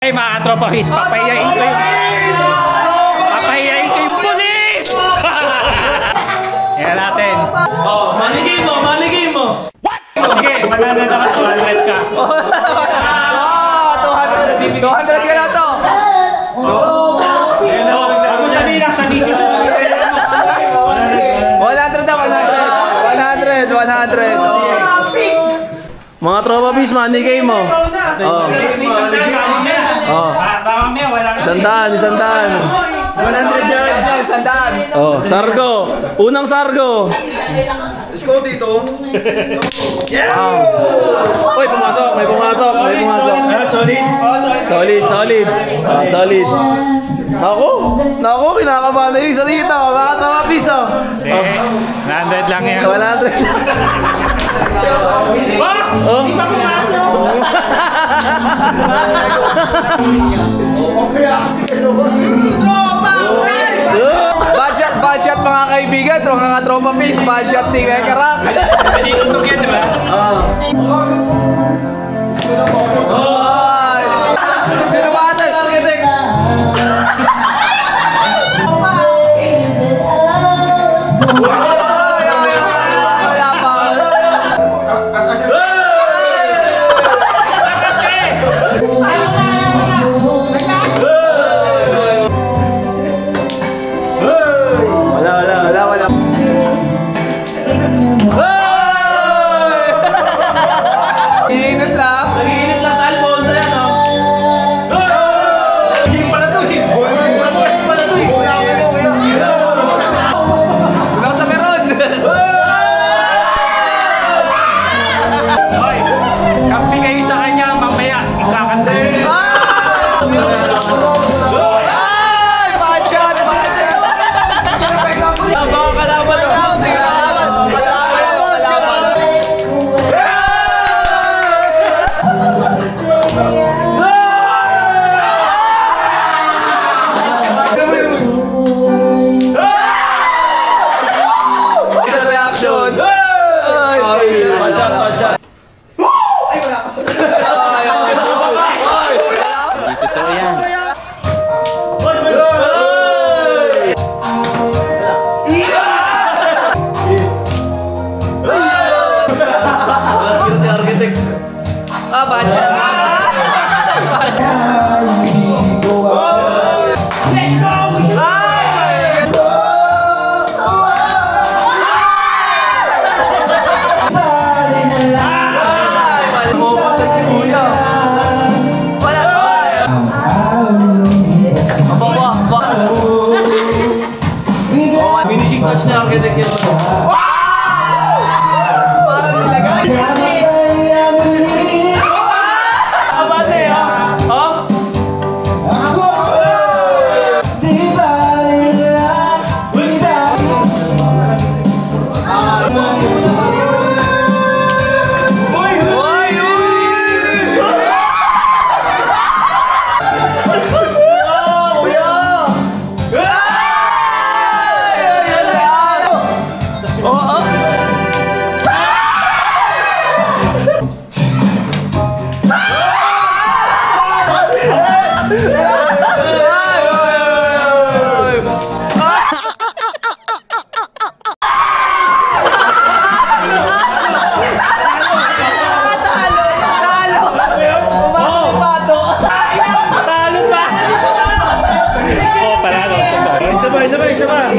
Ay mga tropa his, papahiyain ko yung... Papahiyain ko yung pulis! Yan natin. Oh, manigay mo, manigay mo. What? Sige, mananad ako, 200 ka. 200 ka na to. Ako sabihin lang sa misis mo. 100 na, 100. Mga tropa bis, manigay mo. Oh. Oh. Sandaan. 100 yan, sandaan. Oh, sargo. Unang sargo. Let's go dito. Uy, pumasok. May pumasok. Solid. Solid. Naku, kinakabahan na yung isa dito. Mga tropa bis, oh. 100 lang yan. 100. Oh, di pa pumasok. Budget mga kaibigan, mga tropa face, budget si Mekarak. Pwede tutok yan, di ba? Sino ba ata? Arkitek! touch na architect yun. Parang nilagay. Abate ha? Ha? Isa.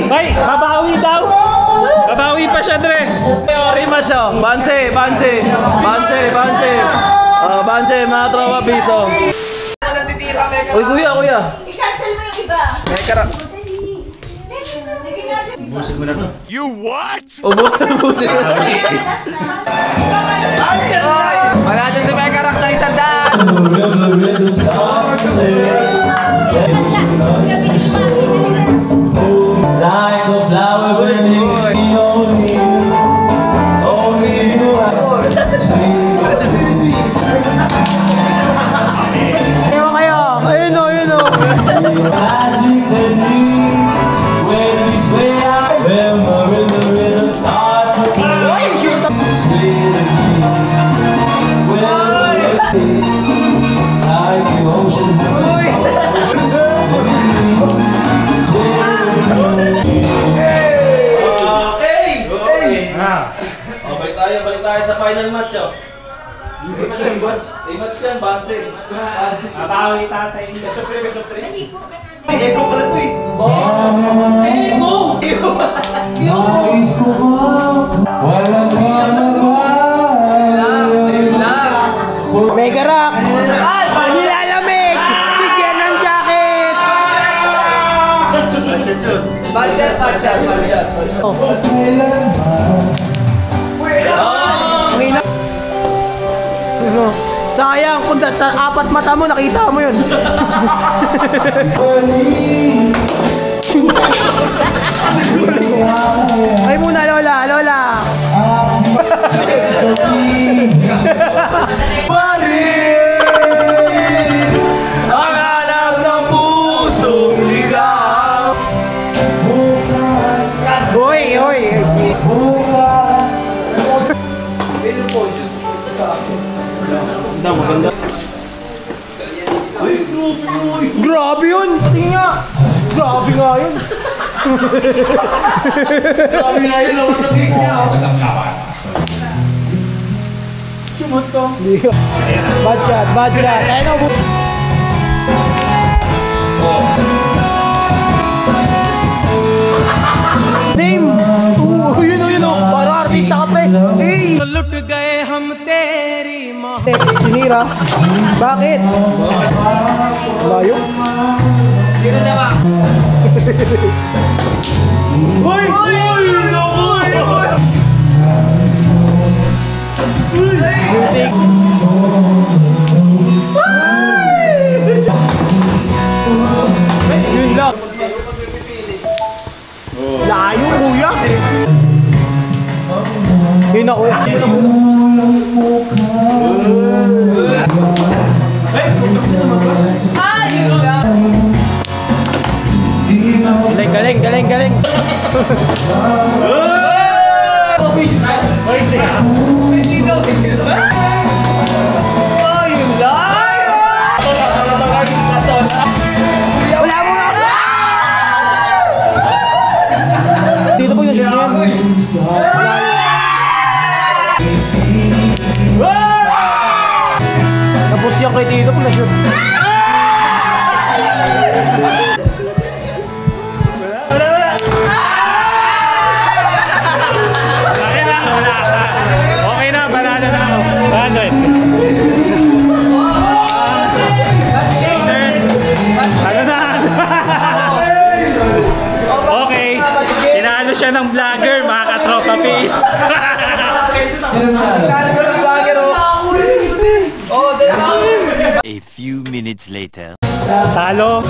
Bay, babawi daw. Babawi pa siya, Dre. Rematch siya. Banse. Banse, mga tropa piso. Uy, kuya. I-cancel mo yung iba. Mekarak. Busin mo na to. You what? Ubusin mo. Wala na si Mekarak na 100. Like a flower burning only you are sweet. Kayo. Ayun o. As we continue, when we sway out, remember the rhythm starts to play. Sway the beat, when we like the ocean. Rematch yan, Banse. Mabawi tatay. Eko pala to eh. Nais ko ba? Walang Mega Rock! Ay! Nilalamig! Bigyan ng jacket! Budget. Sayang, kung apat mata mo, nakita mo yun. Ay muna, Lola. Ang alam ng pusong ligaw. Hoy. Grabe yun! Tingin nga! Grabe nga yun! Lawan ng Chris niya. Sumot ko. Bad shot. Ayun o. Name! Yun o. Para artista ka pre. Hey! लुट गए हम तेरी Sinira. Bakit? Layo. Sino na ba? Yun lang. Layo, kuya. Yun ako. Galing. Wala mo nga. Dito po yung shoot yan. Tapos yung kay dito po na-shoot. Okay na, banana na ako. 100. Ano na? Okay. Tinalo siya ng vlogger, mga katropa face. A few minutes later. Talo.